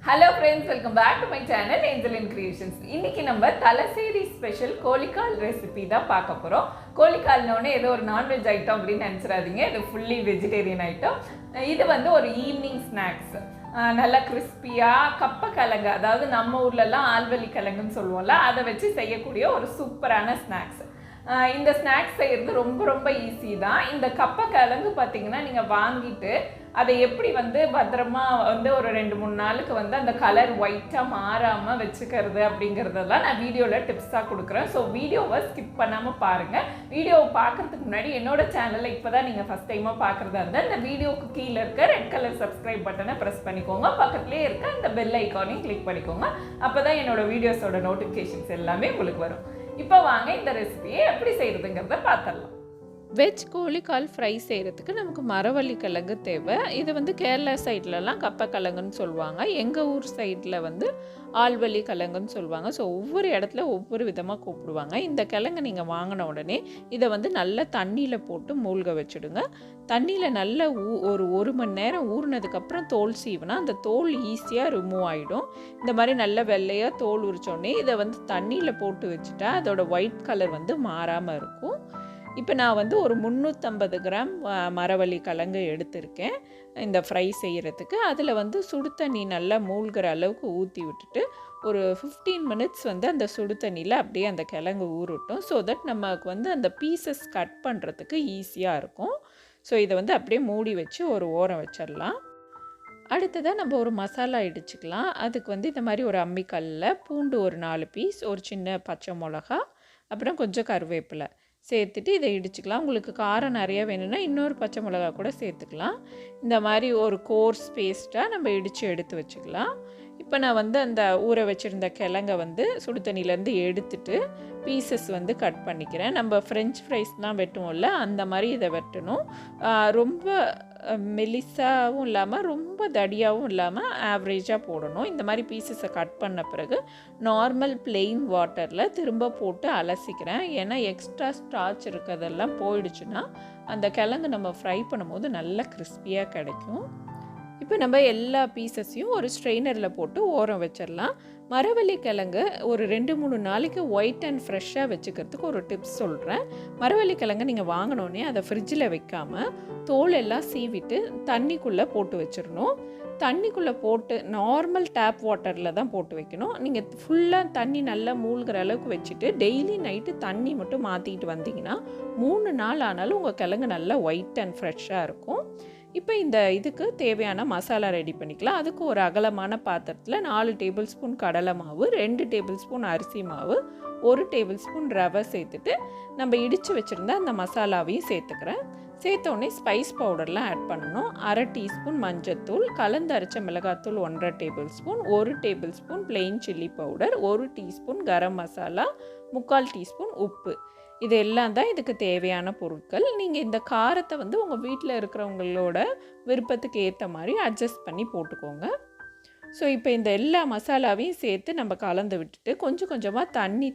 Hello friends, welcome back to my channel Angeline Creations. இன்னைக்கு நம்ம Thalassery special கோழிக்கால் recipe தான் பார்க்க போறோம். கோழிக்கால்னோனே ஏதோ ஒரு நான்வெஜ் ஐட்டம் அப்படின்னு நினைச்சிராதீங்க. இது ஃபுல்லி வெஜிடேரியன் ஐட்டம். இது வந்து ஒரு ஈவினிங் ஸ்நாக்ஸ். நல்லா கிறிஸ்பியா கப்ப கிழங்கு, அதாவது நம்ம ஊர்ல எல்லாம் ஆல்வலி கிழங்குன்னு சொல்லுவோம்ல, அதை வச்சு செய்யக்கூடிய ஒரு சூப்பரான ஸ்நாக்ஸ். இந்த ஸ்நாக்ஸ் செய்கிறது ரொம்ப ஈஸி தான். இந்த கப்ப கிழங்கு பார்த்தீங்கன்னா நீங்கள் வாங்கிட்டு அதை எப்படி வந்து பத்திரமா வந்து ஒரு 2-3 நாளுக்கு வந்து அந்த கலர் ஒயிட்டாக மாறாமல் வச்சுக்கிறது அப்படிங்கிறதெல்லாம் நான் வீடியோவில் டிப்ஸாக கொடுக்குறேன். ஸோ வீடியோவை ஸ்கிப் பண்ணாமல் பாருங்கள். வீடியோவை பார்க்குறதுக்கு முன்னாடி என்னோட சேனலில் இப்போ தான் நீங்கள் ஃபஸ்ட் டைமாக பார்க்குறதா இருந்தால் இந்த வீடியோவுக்கு கீழே இருக்க ரெட் கலர் சப்ஸ்கிரைப் பட்டனை ப்ரெஸ் பண்ணிக்கோங்க. பக்கத்துலேயே இருக்க இந்த பெல் ஐக்கானையும் கிளிக் பண்ணிக்கோங்க. அப்போ தான் என்னோடய வீடியோஸோட நோட்டிஃபிகேஷன்ஸ் எல்லாமே உங்களுக்கு வரும். இப்போ வாங்க இந்த ரெசிபியை எப்படி செய்கிறதுங்கிறத பார்த்துடலாம். வெஜ் கோழிக்கால் ஃப்ரை செய்கிறதுக்கு நமக்கு மரவள்ளி கிழங்கு தேவை. இது வந்து கேரளா சைட்லலாம் கப்ப கிழங்குன்னு சொல்லுவாங்க. எங்கள் ஊர் சைடில் வந்து ஆல்வலி கிழங்குன்னு சொல்லுவாங்க. ஸோ ஒவ்வொரு இடத்துல ஒவ்வொரு விதமாக கூப்பிடுவாங்க. இந்த கிழங்கு நீங்கள் வாங்கின உடனே இதை வந்து நல்லா தண்ணியில் போட்டு மூழ்க வச்சுடுங்க. தண்ணியில் நல்லா ஒரு மணி நேரம் ஊறினதுக்கப்புறம் தோல் சீவினா அந்த தோல் ஈஸியாக ரிமூவ் ஆகிடும். இந்த மாதிரி நல்ல வெள்ளையாக தோல் உரிச்சோடனே இதை வந்து தண்ணியில் போட்டு வச்சுட்டா அதோட ஒயிட் கலர் வந்து மாறாமல் இருக்கும். இப்போ நான் வந்து ஒரு 350 கிராம் மரவள்ளி கிழங்கு எடுத்திருக்கேன் இந்த ஃப்ரை செய்கிறதுக்கு. அதில் வந்து சுடு தண்ணி நல்லா மூழ்கிற அளவுக்கு ஊற்றி விட்டுட்டு ஒரு 15 மினிட்ஸ் வந்து அந்த சுடு தண்ணியில் அப்படியே அந்த கிழங்கு ஊறட்டும். ஸோ தட் நமக்கு வந்து அந்த பீசஸ் கட் பண்ணுறதுக்கு ஈஸியாக இருக்கும். ஸோ இதை வந்து அப்படியே மூடி வச்சு ஒரு ஓரம் வச்சிடலாம். அடுத்ததாக நம்ம ஒரு மசாலா இடிச்சுக்கலாம். அதுக்கு வந்து இந்த மாதிரி ஒரு அம்மிக்கல்லில் பூண்டு ஒரு 4 பீஸ், ஒரு சின்ன பச்சை மிளகா, அப்புறம் கொஞ்சம் கருவேப்பிலை சேர்த்துட்டு இதை இடிச்சுக்கலாம். உங்களுக்கு காரம் நிறையா வேணும்னா இன்னொரு பச்சை மிளகா கூட சேர்த்துக்கலாம். இந்த மாதிரி ஒரு கோர்ஸ் பேஸ்ட்டாக நம்ம இடித்து எடுத்து வச்சுக்கலாம். இப்போ நான் வந்து அந்த ஊற வச்சுருந்த கிழங்கை வந்து சுடு தண்ணியிலேருந்து எடுத்துட்டு பீசஸ் வந்து கட் பண்ணிக்கிறேன். நம்ம ஃப்ரெஞ்ச் ஃப்ரைஸ்லாம் வெட்டுவோம்ல, அந்த மாதிரி இதை வெட்டணும். ரொம்ப மெலிசாகவும் இல்லாமல் ரொம்ப தடியாகவும் இல்லாமல் ஆவரேஜாக போடணும். இந்த மாதிரி பீசஸை கட் பண்ண பிறகு நார்மல் பிளெயின் வாட்டரில் திரும்ப போட்டு அலசிக்கிறேன். ஏன்னா எக்ஸ்ட்ரா ஸ்டார்ச் இருக்கிறதெல்லாம் போயிடுச்சுன்னா அந்த கிழங்கு நம்ம ஃப்ரை பண்ணும்போது நல்லா கிறிஸ்பியாக கிடைக்கும். இப்போ நம்ம எல்லா பீசஸையும் ஒரு ஸ்ட்ரெயினரில் போட்டு ஓரம் வச்சிடலாம். மரவள்ளி கிழங்கு ஒரு 2-3 நாளைக்கு ஒயிட் அண்ட் ஃப்ரெஷ்ஷாக வச்சுக்கிறதுக்கு ஒரு டிப்ஸ் சொல்கிறேன். மரவள்ளி கிழங்கு நீங்கள் வாங்கினோன்னே அதை ஃப்ரிட்ஜில் வைக்காமல் தோல் எல்லாம் சீவிட்டு தண்ணிக்குள்ளே போட்டு வச்சிடணும். தண்ணிக்குள்ளே போட்டு நார்மல் டேப் வாட்டரில் தான் போட்டு வைக்கணும். நீங்கள் ஃபுல்லாக தண்ணி நல்லா மூழ்கிற அளவுக்கு வச்சுட்டு டெய்லி நைட்டு தண்ணி மட்டும் மாற்றிக்கிட்டு வந்தீங்கன்னா 3 நாள் ஆனாலும் உங்கள் கிழங்கு நல்லா ஒயிட் அண்ட் ஃப்ரெஷ்ஷாக இருக்கும். இப்போ இந்த இதுக்கு தேவையான மசாலா ரெடி பண்ணிக்கலாம். அதுக்கு ஒரு அகலமான பாத்திரத்தில் 4 டேபிள் ஸ்பூன் கடலை மாவு, 2 டேபிள் ஸ்பூன் அரிசி மாவு, 1 டேபிள் ஸ்பூன் ரவை சேர்த்துட்டு நம்ம இடித்து வச்சுருந்த அந்த மசாலாவையும் சேர்த்துக்கிறேன். சேர்த்தோடனே ஸ்பைஸ் பவுடர்லாம் ஆட் பண்ணணும். 1/2 டீஸ்பூன் மஞ்சத்தூள், கலந்து அரைச்ச மிளகாத்தூள் 1/2 tablespoon, 1 tablespoon plain chilli powder, 1 teaspoon garam masala, 3/4 teaspoon உப்பு. இது எல்லாம் தான் இதுக்கு தேவையான பொருட்கள். நீங்கள் இந்த காரத்தை வந்து உங்கள் வீட்டில் இருக்கிறவங்களோட விருப்பத்துக்கு ஏற்ற மாதிரி அட்ஜஸ்ட் பண்ணி போட்டுக்கோங்க. ஸோ இப்போ இந்த எல்லா மசாலாவையும் சேர்த்து நம்ம கலந்து விட்டுட்டு கொஞ்சம் கொஞ்சமாக தண்ணி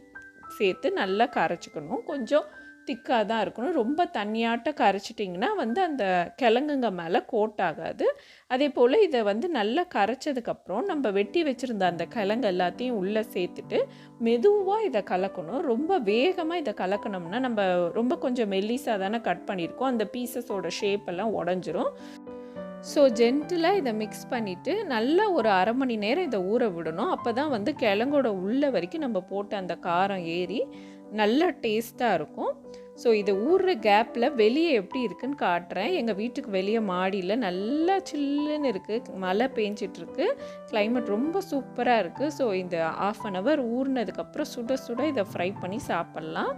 சேர்த்து நல்லா கரைச்சிக்கணும். கொஞ்சம் திக்காக தான் இருக்கணும். ரொம்ப தண்ணியாட்ட கரைச்சிட்டிங்கன்னா வந்து அந்த கிழங்குங்க மேலே கோட் ஆகாது. அதே போல் இதை வந்து நல்லா கரைச்சதுக்கப்புறம் நம்ம வெட்டி வச்சுருந்த அந்த கிழங்கு எல்லாத்தையும் உள்ளே சேர்த்துட்டு மெதுவாக இதை கலக்கணும். ரொம்ப வேகமாக இதை கலக்கணும்னா நம்ம ரொம்ப கொஞ்சம் மெல்லிசாக தானே கட் பண்ணியிருக்கோம், அந்த பீசஸோட ஷேப் எல்லாம் உடஞ்சிரும். ஸோ ஜென்டிலாக இதை மிக்ஸ் பண்ணிவிட்டு நல்லா ஒரு 1/2 மணி நேரம் இதை ஊற விடணும். அப்போ தான் வந்து கிழங்கோட உள்ள வரைக்கும் நம்ம போட்ட அந்த காரம் ஏறி நல்ல டேஸ்ட்டாக இருக்கும். ஸோ இதை ஊறுற கேப்பில் வெளியே எப்படி இருக்குன்னு காட்டுறேன். எங்கள் வீட்டுக்கு வெளியே மாடியில் நல்லா சில்லுன்னு இருக்குது, மழை பெஞ்சிட்ருக்கு, கிளைமேட் ரொம்ப சூப்பராக இருக்குது. ஸோ இந்த 1/2 hour ஊறினதுக்கப்புறம் சுட சுட இதை ஃப்ரை பண்ணி சாப்பிட்லாம்.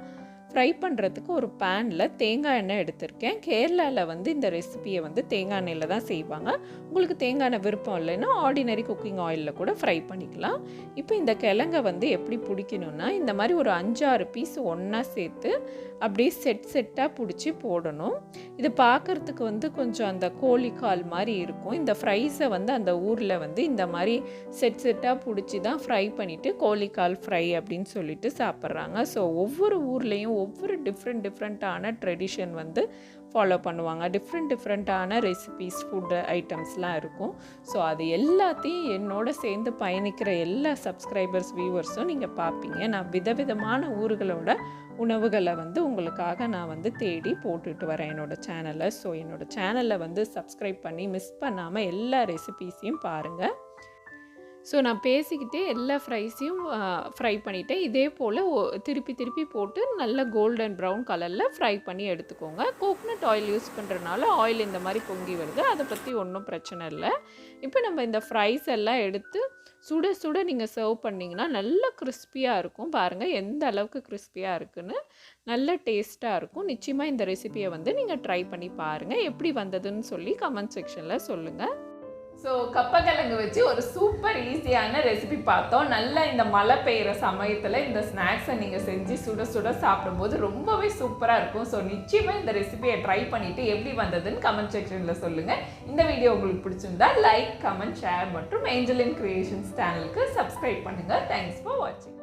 ஃப்ரை பண்ணுறதுக்கு ஒரு பேனில் தேங்காய் எண்ணெய் எடுத்திருக்கேன். கேரளாவில் வந்து இந்த ரெசிபியை வந்து தேங்காய் எண்ணெயில் தான் செய்வாங்க. உங்களுக்கு தேங்காய் எண்ணெய் விருப்பம் இல்லைன்னா ஆர்டினரி குக்கிங் ஆயிலில் கூட ஃப்ரை பண்ணிக்கலாம். இப்போ இந்த கிழங்கை வந்து எப்படி பிடிக்கணுன்னா இந்த மாதிரி ஒரு 5-6 பீஸ் ஒன்றா சேர்த்து அப்படியே செட்டாக பிடிச்சி போடணும். இது பார்க்குறதுக்கு வந்து கொஞ்சம் அந்த கோழிக்கால் மாதிரி இருக்கும். இந்த ஃப்ரைஸை வந்து அந்த ஊரில் வந்து இந்த மாதிரி செட்டாக பிடிச்சி தான் ஃப்ரை பண்ணிவிட்டு கோழிக்கால் ஃப்ரை அப்படின்னு சொல்லிட்டு சாப்பிட்றாங்க. ஸோ ஒவ்வொரு ஊர்லேயும் ஒவ்வொரு டிஃப்ரெண்ட்டான ட்ரெடிஷன் வந்து ஃபாலோ பண்ணுவாங்க. டிஃப்ரெண்ட்டான ரெசிபீஸ், ஃபுட் ஐட்டம்ஸ்லாம் இருக்கும். ஸோ அது எல்லாத்தையும் என்னோட சேர்ந்து பயணிக்கிற எல்லா சப்ஸ்கிரைபர்ஸ், வியூவர்ஸும் நீங்கள் பார்ப்பீங்க. நான் விதவிதமான ஊர்களோட உணவுகளை வந்து உங்களுக்காக நான் வந்து தேடி போட்டுட்டு வரேன் என்னோடய சேனலில். ஸோ என்னோடய சேனலை வந்து சப்ஸ்கிரைப் பண்ணி மிஸ் பண்ணாமல் எல்லா ரெசிபீஸையும் பாருங்கள். ஸோ நான் பேசிக்கிட்டே எல்லா ஃப்ரைஸையும் ஃப்ரை பண்ணிவிட்டேன். இதே போல் திருப்பி போட்டு நல்ல கோல்டன் ப்ரௌன் கலரில் ஃப்ரை பண்ணி எடுத்துக்கோங்க. கோகனட் ஆயில் யூஸ் பண்ணுறதுனால ஆயில் இந்த மாதிரி பொங்கி வருது, அதை பற்றி ஒன்றும் பிரச்சனை இல்லை. இப்போ நம்ம இந்த ஃப்ரைஸ் எல்லாம் எடுத்து சுட நீங்கள் சர்வ் பண்ணிங்கன்னா நல்ல கிறிஸ்பியாக இருக்கும். பாருங்கள் எந்த அளவுக்கு கிறிஸ்பியாக இருக்குன்னு, நல்ல டேஸ்ட்டாக இருக்கும். நிச்சயமாக இந்த ரெசிபியை வந்து நீங்கள் ட்ரை பண்ணி பாருங்கள். எப்படி வந்ததுன்னு சொல்லி கமெண்ட் செக்ஷனில் சொல்லுங்கள். ஸோ கப்பக்கிழங்கு வச்சு ஒரு சூப்பர் ஈஸியான ரெசிபி பார்த்தோம். நல்லா இந்த மழை பெய்கிற சமயத்தில் இந்த ஸ்நாக்ஸை நீங்கள் செஞ்சு சுட சாப்பிடும்போது ரொம்பவே சூப்பராக இருக்கும். ஸோ நிச்சயமாக இந்த ரெசிபியை ட்ரை பண்ணிவிட்டு எப்படி வந்ததுன்னு கமெண்ட் செக்ஷனில் சொல்லுங்கள். இந்த வீடியோ உங்களுக்கு பிடிச்சிருந்தா லைக், கமெண்ட், ஷேர் மற்றும் ஏஞ்சலின் கிரியேஷன்ஸ் சேனலுக்கு சப்ஸ்கிரைப் பண்ணுங்கள். தேங்க்ஸ் ஃபார் வாட்சிங்.